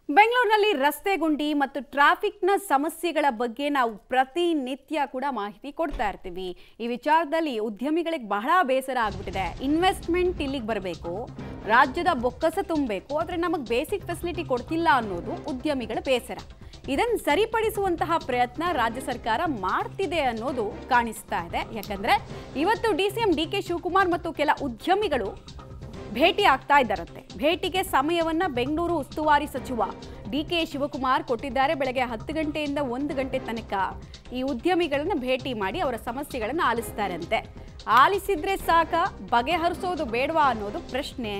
ಬೆಂಗಳೂರಿನಲ್ಲಿ ರಸ್ತೆ ಗುಂಡಿ ಮತ್ತು ಟ್ರಾಫಿಕ್ನ ಸಮಸ್ಯೆಗಳ ಬಗ್ಗೆ ನಾವು ಪ್ರತಿನಿತ್ಯ ಕೂಡ ಮಾಹಿತಿ ಕೊಡ್ತಾ ಇರ್ತೀವಿ. ಈ ವಿಚಾರದಲ್ಲಿ ಉದ್ಯಮಿಗಳಿಗೆ ಬಹಳ ಬೇಸರ ಆಗ್ಬಿಟ್ಟಿದೆ. ಇನ್ವೆಸ್ಟ್ಮೆಂಟ್ ಇಲ್ಲಿಗೆ ಬರಬೇಕು, ರಾಜ್ಯದ ಬೊಕ್ಕಸ ತುಂಬಬೇಕು, ಆದರೆ ನಮಗೆ ಬೇಸಿಕ್ ಫೆಸಿಲಿಟಿ ಕೊಡ್ತಿಲ್ಲ ಅನ್ನೋದು ಉದ್ಯಮಿಗಳ ಬೇಸರ. ಇದನ್ನು ಸರಿಪಡಿಸುವಂತಹ ಪ್ರಯತ್ನ ರಾಜ್ಯ ಸರ್ಕಾರ ಮಾಡ್ತಿದೆ ಅನ್ನೋದು ಕಾಣಿಸ್ತಾ ಇದೆ. ಯಾಕಂದ್ರೆ ಇವತ್ತು ಡಿಸಿಎಂ ಡಿ.ಕೆ. ಶಿವಕುಮಾರ್ ಮತ್ತು ಕೆಲ ಉದ್ಯಮಿಗಳು ಭೇಟಿ ಆಗ್ತಾ ಇದ್ದಾರಂತೆ. ಭೇಟಿಗೆ ಸಮಯವನ್ನ ಬೆಂಗಳೂರು ಉಸ್ತುವಾರಿ ಸಚಿವ ಡಿ.ಕೆ. ಶಿವಕುಮಾರ್ ಕೊಟ್ಟಿದ್ದಾರೆ. ಬೆಳಗ್ಗೆ 10 ಗಂಟೆಯಿಂದ 1 ಗಂಟೆ ತನಕ ಈ ಉದ್ಯಮಿಗಳನ್ನ ಭೇಟಿ ಮಾಡಿ ಅವರ ಸಮಸ್ಯೆಗಳನ್ನು ಆಲಿಸ್ತಾರಂತೆ. ಆಲಿಸಿದ್ರೆ ಸಾಕ, ಬಗೆಹರಿಸೋದು ಬೇಡವಾ ಅನ್ನೋದು ಪ್ರಶ್ನೆ.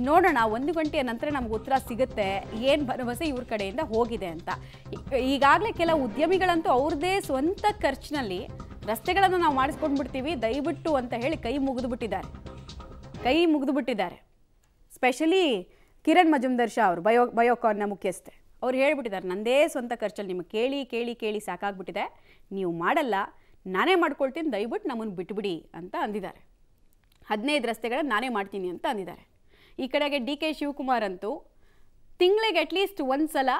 ನೋಡೋಣ, 1 ಗಂಟೆಯ ನಂತರ ನಮ್ಗೆ ಉತ್ತರ ಸಿಗುತ್ತೆ ಏನು ಭರವಸೆ ಇವ್ರ ಕಡೆಯಿಂದ ಹೋಗಿದೆ ಅಂತ. ಈಗಾಗಲೇ ಕೆಲವು ಉದ್ಯಮಿಗಳಂತೂ ಅವ್ರದ್ದೇ ಸ್ವಂತ ಖರ್ಚಿನಲ್ಲಿ ರಸ್ತೆಗಳನ್ನು ನಾವು ಮಾಡಿಸ್ಕೊಂಡ್ಬಿಡ್ತೀವಿ ದಯವಿಟ್ಟು ಅಂತ ಹೇಳಿ ಕೈ ಮುಗಿದು ಬಿಟ್ಟಿದ್ದಾರೆ. ಸ್ಪೆಷಲಿ ಕಿರಣ್ ಮಜುಮ್ದಾರ್ ಶಾ ಅವರು ಬಯೋಕಾನ್ನ ಮುಖ್ಯಸ್ಥೆ ಅವ್ರು ಹೇಳ್ಬಿಟ್ಟಿದ್ದಾರೆ, ನಂದೇ ಸ್ವಂತ ಖರ್ಚಲ್ಲಿ ನಿಮಗೆ ಕೇಳಿ ಸಾಕಾಗ್ಬಿಟ್ಟಿದೆ, ನೀವು ಮಾಡಲ್ಲ, ನಾನೇ ಮಾಡ್ಕೊಳ್ತೀನಿ, ದಯವಿಟ್ಟು ನಮ್ಮನ್ನು ಬಿಟ್ಬಿಡಿ ಅಂತ ಅಂದಿದ್ದಾರೆ. 15 ರಸ್ತೆಗಳನ್ನು ನಾನೇ ಮಾಡ್ತೀನಿ ಅಂತ ಅಂದಿದ್ದಾರೆ. ಈ ಕಡೆಗೆ ಡಿ.ಕೆ. ಶಿವಕುಮಾರ್ ಅಂತೂ ತಿಂಗಳಿಗೆ ಅಟ್ಲೀಸ್ಟ್ ಒಂದು ಸಲ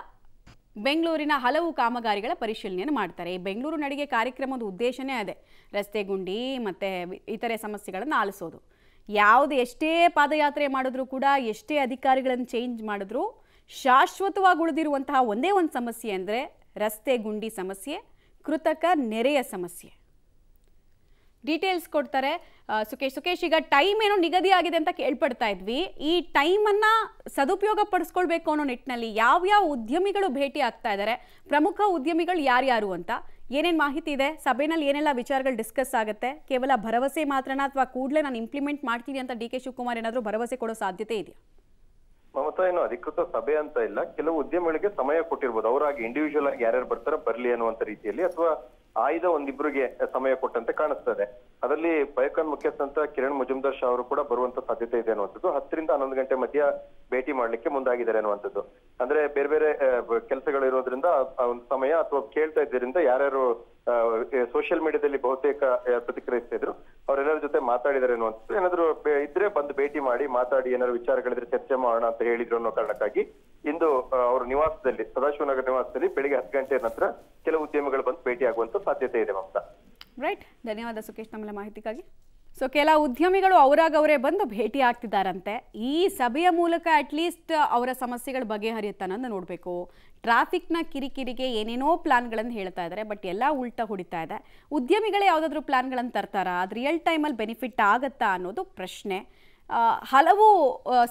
ಬೆಂಗಳೂರಿನ ಹಲವು ಕಾಮಗಾರಿಗಳ ಪರಿಶೀಲನೆಯನ್ನು ಮಾಡ್ತಾರೆ. ಈ ಬೆಂಗಳೂರು ನಡಿಗೆ ಕಾರ್ಯಕ್ರಮದ ಉದ್ದೇಶನೇ ಅದೇ, ರಸ್ತೆ ಗುಂಡಿ ಮತ್ತು ಇತರೆ ಸಮಸ್ಯೆಗಳನ್ನು ಆಲಿಸೋದು. ಯಾವುದು ಎಷ್ಟೇ ಪಾದಯಾತ್ರೆ ಮಾಡಿದ್ರೂ ಕೂಡ, ಎಷ್ಟೇ ಅಧಿಕಾರಿಗಳನ್ನು ಚೇಂಜ್ ಮಾಡಿದ್ರೂ ಶಾಶ್ವತವಾಗಿ ಉಳಿದಿರುವಂತಹ ಒಂದೇ ಒಂದು ಸಮಸ್ಯೆ ಅಂದರೆ ರಸ್ತೆ ಗುಂಡಿ ಸಮಸ್ಯೆ, ಕೃತಕ ನೆರೆಯ ಸಮಸ್ಯೆ. ಡೀಟೇಲ್ಸ್ ಕೊಡ್ತಾರೆ ಸುಕೇಶ್. ಈಗ ಟೈಮ್ ಏನೋ ನಿಗದಿ ಆಗಿದೆ ಅಂತ ಕೇಳ್ಪಡ್ತಾ ಇದ್ವಿ. ಈ ಟೈಮನ್ನು ಸದುಪಯೋಗ ಪಡಿಸ್ಕೊಳ್ಬೇಕು ಅನ್ನೋ ನಿಟ್ಟಿನಲ್ಲಿ ಯಾವ್ಯಾವ ಉದ್ಯಮಿಗಳು ಭೇಟಿ ಆಗ್ತಾ ಇದ್ದಾರೆ, ಪ್ರಮುಖ ಉದ್ಯಮಿಗಳು ಯಾರ್ಯಾರು ಅಂತ ಏನೇನು ಮಾಹಿತಿ ಇದೆ, ಸಭೆಯಲ್ಲಿ ಏನೆಲ್ಲ ವಿಚಾರಗಳು ಡಿಸ್ಕಸ್ ಆಗುತ್ತೆ, ಕೇವಲ ಭರವಸೆ ಮಾತ್ರನಾ ಅಥವಾ ಕೂಡಲೇ ನಾನು ಇಂಪ್ಲಿಮೆಂಟ್ ಮಾಡ್ತೀನಿ ಅಂತ ಡಿ.ಕೆ. ಶಿವಕುಮಾರ್ ಏನಾದರೂ ಭರವಸೆ ಕೊಡೋ ಸಾಧ್ಯತೆ ಇದೆಯಾ? ಮಮತಾ, ಏನು ಅಧಿಕೃತ ಸಭೆ ಅಂತ ಇಲ್ಲ, ಕೆಲವು ಉದ್ಯಮಿಗಳಿಗೆ ಸಮಯ ಕೊಟ್ಟಿರ್ಬೋದು, ಅವರಾಗಿ ಇಂಡಿವಿಜುವಲ್ ಆಗಿ ಯಾರ್ಯಾರು ಬರ್ತಾರೆ ಬರ್ಲಿ ಅನ್ನುವಂತ ರೀತಿಯಲ್ಲಿ, ಅಥವಾ ಆಯ್ದ ಒಂದಿಬ್ರಿಗೆ ಸಮಯ ಕೊಟ್ಟಂತೆ ಕಾಣಿಸ್ತದೆ. ಅದರಲ್ಲಿ ಬಯೋಕಾನ್ ಮುಖ್ಯಸ್ಥ ಕಿರಣ್ ಮಜುಮ್ದಾರ್ ಶಾ ಅವರು ಕೂಡ ಬರುವಂತ ಸಾಧ್ಯತೆ ಇದೆ ಅನ್ನುವಂಥದ್ದು. 10 ರಿಂದ 11 ಗಂಟೆ ಮಧ್ಯ ಭೇಟಿ ಮಾಡ್ಲಿಕ್ಕೆ ಮುಂದಾಗಿದ್ದಾರೆ ಅನ್ನುವಂಥದ್ದು. ಅಂದ್ರೆ ಬೇರೆ ಬೇರೆ ಕೆಲಸಗಳು ಇರೋದ್ರಿಂದ ಒಂದು ಸಮಯ ಅಥವಾ ಕೇಳ್ತಾ ಇದ್ದರಿಂದ ಯಾರ್ಯಾರು ಸೋಷಿಯಲ್ ಮೀಡಿಯಾದಲ್ಲಿ ಬಹುತೇಕ ಪ್ರತಿಕ್ರಿಯಿಸ್ತಾ ಇದ್ರು ಅವರೆಲ್ಲರ ಜೊತೆ ಮಾತಾಡಿದ್ದಾರೆ ಅನ್ನುವಂಥದ್ದು. ಏನಾದ್ರು ಇದ್ರೆ ಬಂದು ಭೇಟಿ ಮಾಡಿ ಮಾತಾಡಿ, ಏನಾದ್ರು ವಿಚಾರಗಳಿದ್ರೆ ಚರ್ಚೆ ಮಾಡೋಣ ಅಂತ ಹೇಳಿದ್ರು ಅನ್ನೋ ಕಾರಣಕ್ಕಾಗಿ ಇಂದು ಅವರ ನಿವಾಸದಲ್ಲಿ, ಸದಾಶಿವನಗರ ನಿವಾಸದಲ್ಲಿ ಬೆಳಿಗ್ಗೆ 10 ಗಂಟೆ ನಂತರ ಕೆಲವು ಉದ್ಯಮಿಗಳು ಬಂದು ಭೇಟಿ ಆಗುವಂತ ಸಾಧ್ಯತೆ ಇದೆ ಮಮತಾ. ರೈಟ್, ಧನ್ಯವಾದ ಸುಕೇಶ್ ನಮ್ಮೆಲ್ಲ ಮಾಹಿತಿಗಾಗಿ. ಕೆಲವು ಉದ್ಯಮಿಗಳು ಅವರೇ ಬಂದು ಭೇಟಿ ಆಗ್ತಿದ್ದಾರಂತೆ. ಈ ಸಭೆಯ ಮೂಲಕ ಅಟ್ಲೀಸ್ಟ್ ಅವರ ಸಮಸ್ಯೆಗಳು ಬಗೆಹರಿಯುತ್ತೆ ಅನ್ನೋದು ನೋಡಬೇಕು. ಟ್ರಾಫಿಕ್ನ ಕಿರಿಕಿರಿಗೆ ಏನೇನೋ ಪ್ಲಾನ್ಗಳನ್ನು ಹೇಳ್ತಾ ಇದ್ದಾರೆ, ಬಟ್ ಎಲ್ಲ ಉಲ್ಟಾ ಹೊಡಿತಾ ಇದೆ. ಉದ್ಯಮಿಗಳೇ ಯಾವುದಾದ್ರೂ ಪ್ಲಾನ್ಗಳನ್ನು ತರ್ತಾರಾ, ಅದು ರಿಯಲ್ ಟೈಮಲ್ಲಿ ಬೆನಿಫಿಟ್ ಆಗುತ್ತಾ ಅನ್ನೋದು ಪ್ರಶ್ನೆ. ಹಲವು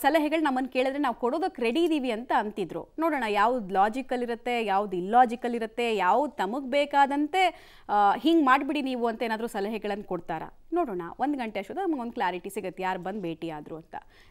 ಸಲಹೆಗಳು ನಮ್ಮನ್ನು ಕೇಳಿದ್ರೆ ನಾವು ಕೊಡೋದಕ್ಕೆ ರೆಡಿ ಇದ್ದೀವಿ ಅಂತ ಅಂತಿದ್ರು. ನೋಡೋಣ ಯಾವ್ದು ಲಾಜಿಕಲ್ ಇರುತ್ತೆ, ಯಾವ್ದು ಇಲ್ಲಾಜಿಕಲ್ ಇರುತ್ತೆ, ಯಾವ್ದು ತಮಗೆ ಬೇಕಾದಂತೆ ಹಿಂಗೆ ಮಾಡಿಬಿಡಿ ನೀವು ಅಂತ ಏನಾದರೂ ಸಲಹೆಗಳನ್ನು ಕೊಡ್ತಾರಾ ನೋಡೋಣ. 1 ಗಂಟೆ ಅಷ್ಟೊತ್ತು ನಮಗೊಂದು ಕ್ಲಾರಿಟಿ ಸಿಗುತ್ತೆ ಯಾರು ಬಂದು ಭೇಟಿ ಆದರು ಅಂತ.